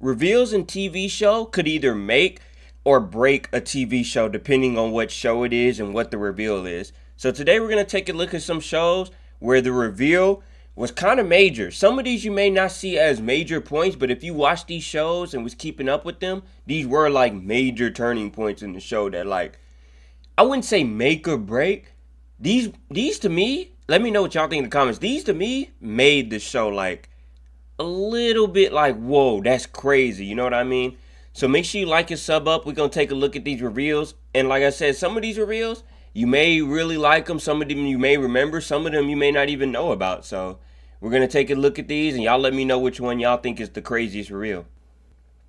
reveals in TV show could either make or break a TV show depending on what show it is and what the reveal is. So today we're going to take a look at some shows where the reveal was kind of major. Some of these you may not see as major points, but if you watch these shows and was keeping up with them, these were like major turning points in the show that, like, I wouldn't say make or break. These to me, let me know what y'all think in the comments. These to me made the show like a little bit like, whoa, that's crazy. You know what I mean? So make sure you like and sub up. We're going to take a look at these reveals. And like I said, some of these reveals, you may really like them. Some of them you may remember. Some of them you may not even know about. So we're going to take a look at these and y'all let me know which one y'all think is the craziest reveal.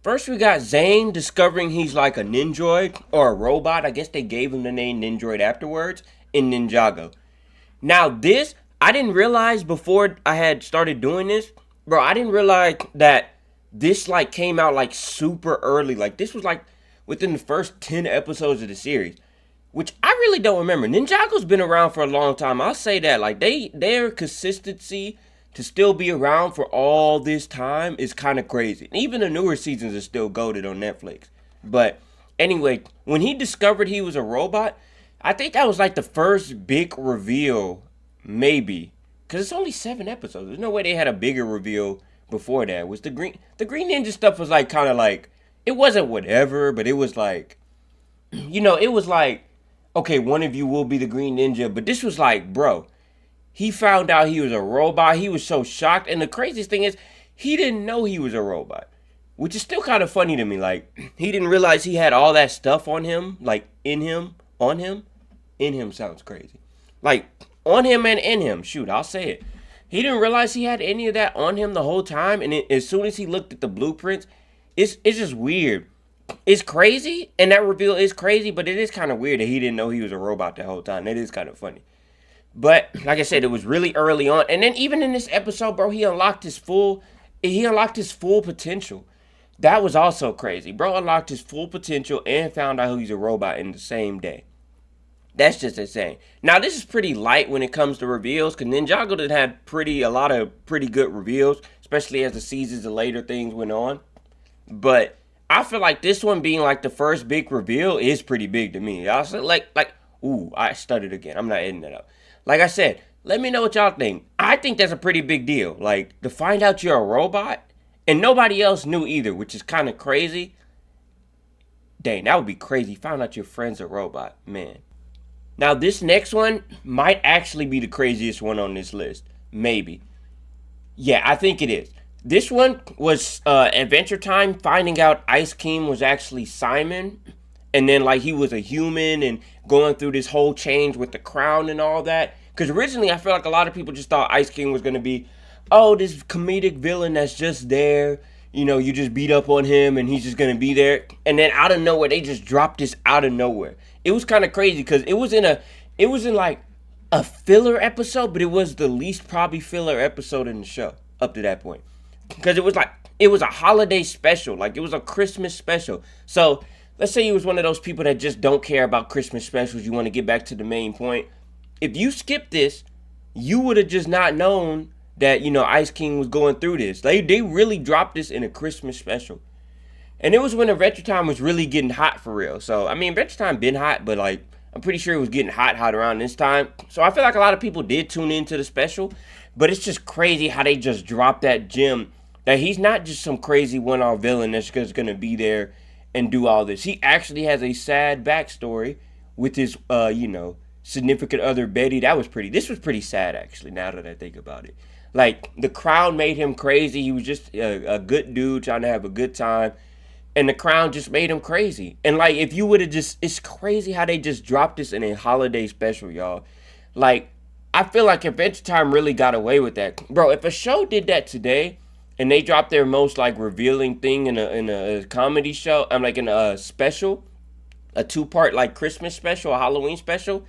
First, we got Zane discovering he's like a Ninjoid or a robot. I guess they gave him the name Ninjoid afterwards in Ninjago. Now, this, I didn't realize before I had started doing this. Bro, I didn't realize that this like came out like super early. Like this was like within the first 10 episodes of the series, which I really don't remember. Ninjago's been around for a long time. I'll say that. Like their consistency to still be around for all this time is kind of crazy. And even the newer seasons are still goated on Netflix. But anyway, when he discovered he was a robot, I think that was like the first big reveal, maybe. Because it's only 7 episodes. There's no way they had a bigger reveal before that. Was the Green Ninja stuff was like kind of like, it wasn't whatever, but it was like, it was like, okay, one of you will be the Green Ninja. But this was like, bro, he found out he was a robot. He was so shocked. And the craziest thing is, he didn't know he was a robot. Which is still kind of funny to me. Like, he didn't realize he had all that stuff on him. Like, in him, on him. In him sounds crazy. Like, on him and in him. Shoot, I'll say it. He didn't realize he had any of that on him the whole time. And as soon as he looked at the blueprints, it's just weird. It's crazy. And that reveal is crazy. But it is kind of weird that he didn't know he was a robot the whole time. That is kind of funny. But like I said, it was really early on. And then even in this episode, bro, he unlocked his full potential. That was also crazy. Bro unlocked his full potential and found out he's a robot in the same day. That's just insane. Now, this is pretty light when it comes to reveals, because Ninjago did had a lot of pretty good reveals, especially as the seasons and later things went on. But I feel like this one being like the first big reveal is pretty big to me. I said ooh, I stuttered again. I'm not editing that up. Like I said, let me know what y'all think. I think that's a pretty big deal. Like, to find out you're a robot, and nobody else knew either, which is kind of crazy. Dang, that would be crazy. Found out your friend's a robot, man. Now, this next one might actually be the craziest one on this list. Maybe. Yeah, I think it is. This one was Adventure Time, finding out Ice King was actually Simon. And then, like, he was a human and going through this whole change with the crown and all that. Because originally, I feel like a lot of people just thought Ice King was going to be, oh, this comedic villain that's just there. You know, you just beat up on him and he's just going to be there. And then out of nowhere, they just dropped this out of nowhere. It was kind of crazy because it was in like a filler episode, but it was the least probably filler episode in the show up to that point. Because it was a holiday special. Like, it was a Christmas special. So let's say you was one of those people that just don't care about Christmas specials. You want to get back to the main point. If you skip this, you would have just not known that, Ice King was going through this. They really dropped this in a Christmas special. And it was when Adventure Time was really getting hot for real. So, I mean, Adventure Time been hot, but, like, I'm pretty sure it was getting hot around this time. So, I feel like a lot of people did tune into the special. But it's just crazy how they just dropped that gem. That he's not just some crazy one-off villain that's just going to be there and do all this. He actually has a sad backstory with his, significant other, Betty. This was pretty sad, actually, now that I think about it. Like, the crown made him crazy. He was just a good dude trying to have a good time. And the crown just made him crazy. And, like, if you would have it's crazy how they just dropped this in a holiday special, y'all. Like, I feel like Adventure Time really got away with that. Bro, if a show did that today, and they dropped their most, like, revealing thing in a comedy show, like, in a special, a 2-part, like, Christmas special, a Halloween special,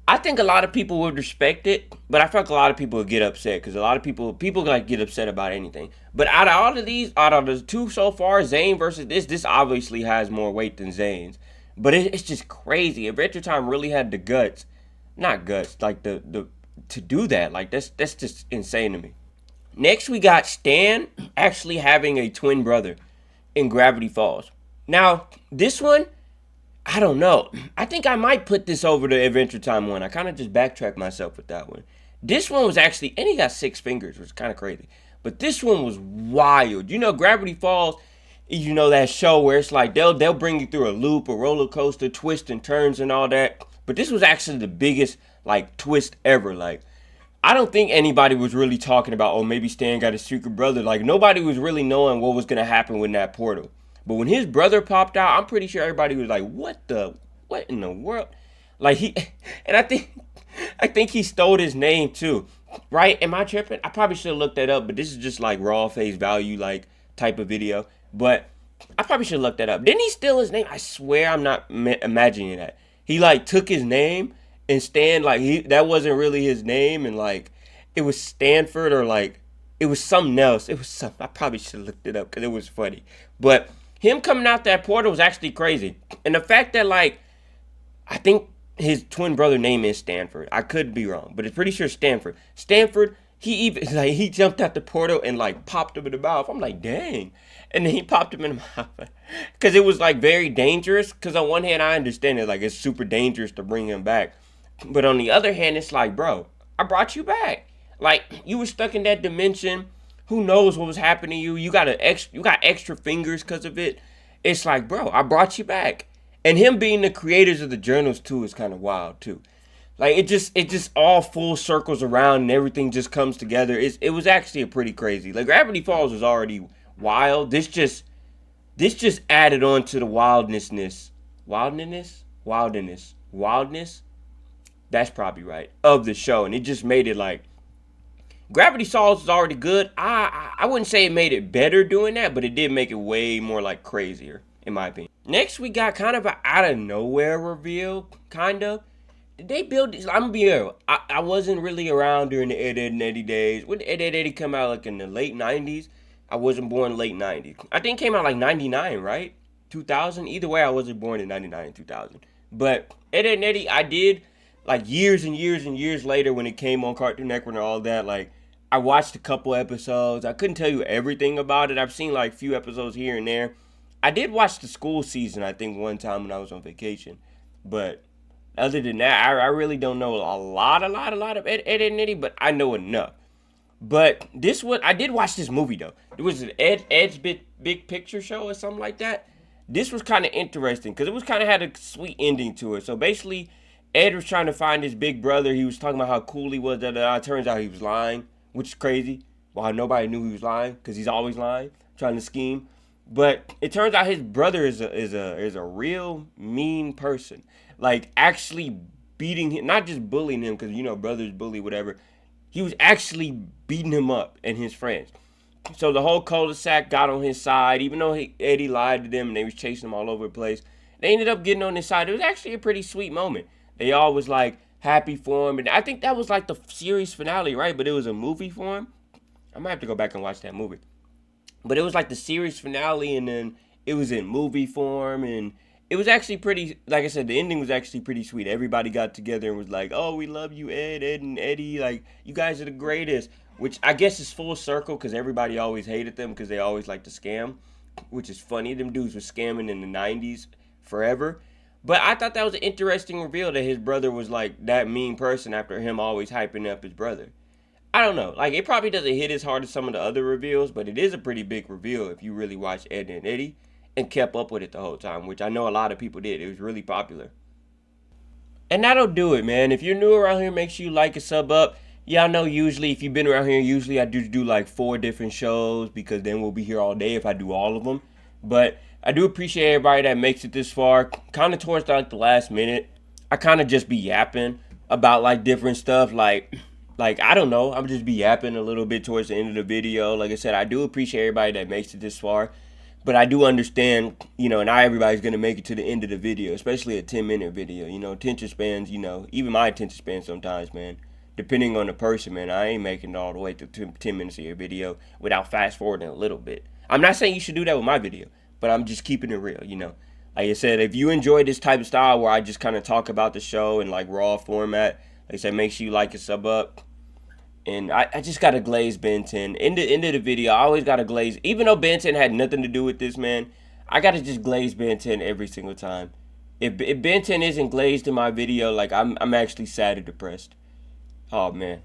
I think a lot of people would respect it, but I feel like a lot of people would get upset, because a lot of people like get upset about anything. But out of the 2 so far, Zane versus this obviously has more weight than Zane's. But it's just crazy. Adventure Time really had the guts, not guts, like the to do that. Like, that's just insane to me. Next, we got Stan actually having a twin brother. and Gravity Falls. Now, this one, I don't know. I think I might put this over the Adventure Time one. I kind of just backtracked myself with that one. This one was actually, and he got 6 fingers, which is kind of crazy. But this one was wild. You know, Gravity Falls, you know, that show where it's like they'll bring you through a loop, a roller coaster, twists and turns and all that. But this was actually the biggest like twist ever. Like, I don't think anybody was really talking about, oh, maybe Stan got a secret brother. Like, nobody was really knowing what was going to happen with that portal. But when his brother popped out, I'm pretty sure everybody was like, what in the world? Like, and I think he stole his name too. Right? Am I tripping? I probably should have looked that up, but this is just like raw face value, like type of video. But I probably should have looked that up. Didn't he steal his name? I swear I'm not imagining that. He like took his name and Stan, like that wasn't really his name, and like it was Stanford or like it was something else. It was something. I probably should have looked it up because it was funny. But him coming out that portal was actually crazy, and the fact that like I think his twin brother name is Stanford. I could be wrong, but it's pretty sure Stanford. Stanford, he even like he jumped out the portal and like popped him in the mouth. I'm like, dang. And then he popped him in the mouth. Cause it was like very dangerous. Cause on one hand I understand it, like it's super dangerous to bring him back. But on the other hand, it's like, bro, I brought you back. Like you were stuck in that dimension. Who knows what was happening to you? You got extra fingers because of it. It's like, bro, I brought you back. And him being the creators of the journals too is kind of wild too. Like it just all full circles around and everything just comes together. It was actually a pretty crazy. Like Gravity Falls was already wild. This just added on to the wildness. That's probably right of the show, and it just made it like Gravity Falls is already good. I wouldn't say it made it better doing that, but it did make it way more like crazier in my opinion. Next, we got kind of an out of nowhere reveal, kind of. Did they build this? I'm gonna be real. I wasn't really around during the Ed, Edd and Eddy days. When did Ed, Edd and Eddy come out? Like in the late 90s? I wasn't born late 90s. I think it came out like 99, right? 2000? Either way, I wasn't born in 99 and 2000. But Ed, Edd and Eddy, I did like years and years and years later when it came on Cartoon Network and all that. Like, I watched a couple episodes. I couldn't tell you everything about it. I've seen like a few episodes here and there. I did watch the school season, I think, one time when I was on vacation. But other than that, I really don't know a lot of Ed, Edd and Eddy, but I know enough. But I did watch this movie though. It was an Ed's Big Picture Show or something like that. This was kind of interesting because it was kind of had a sweet ending to it. So basically, Ed was trying to find his big brother. He was talking about how cool he was. Turns out he was lying, which is crazy. Well, nobody knew he was lying because he's always lying, trying to scheme. But it turns out his brother is a real mean person. Like actually beating him, not just bullying him because you know brothers bully whatever. He was actually beating him up and his friends. So the whole cul-de-sac got on his side, even though Eddie lied to them and they was chasing him all over the place. They ended up getting on his side. It was actually a pretty sweet moment. They all was like happy for him, and I think that was like the series finale, right? But it was a movie for him. I might have to go back and watch that movie. But it was like the series finale, and then it was in movie form, and it was actually pretty, like I said, the ending was actually pretty sweet. Everybody got together and was like, oh, we love you, Ed and Eddy. Like, you guys are the greatest. Which I guess is full circle because everybody always hated them because they always like to scam, which is funny. Them dudes were scamming in the 90s forever. But I thought that was an interesting reveal that his brother was like that mean person after him always hyping up his brother. I don't know. Like, it probably doesn't hit as hard as some of the other reveals, but it is a pretty big reveal if you really watch Ed and Eddy and kept up with it the whole time, which I know a lot of people did. It was really popular. And that'll do it, man. If you're new around here, make sure you like and sub up. Yeah, I know usually, if you've been around here, usually I do like 4 different shows because then we'll be here all day if I do all of them. But I do appreciate everybody that makes it this far. Kind of towards like the last minute, I kind of just be yapping about like different stuff. Like I don't know, I'm just be yapping a little bit towards the end of the video. Like I said, I do appreciate everybody that makes it this far. But I do understand, not everybody's going to make it to the end of the video, especially a 10-minute video. Attention spans, even my attention span sometimes, man. Depending on the person, man, I ain't making it all the way to 10 minutes of your video without fast forwarding a little bit. I'm not saying you should do that with my video, but I'm just keeping it real, Like I said, if you enjoy this type of style where I just kind of talk about the show in like raw format, like I said, make sure you like and sub up. And I just gotta glaze Ben 10. End of the video, I always gotta glaze. Even though Ben 10 had nothing to do with this, man, I gotta just glaze Ben 10 every single time. If Ben 10 isn't glazed in my video, like I'm actually sad and depressed. Oh man.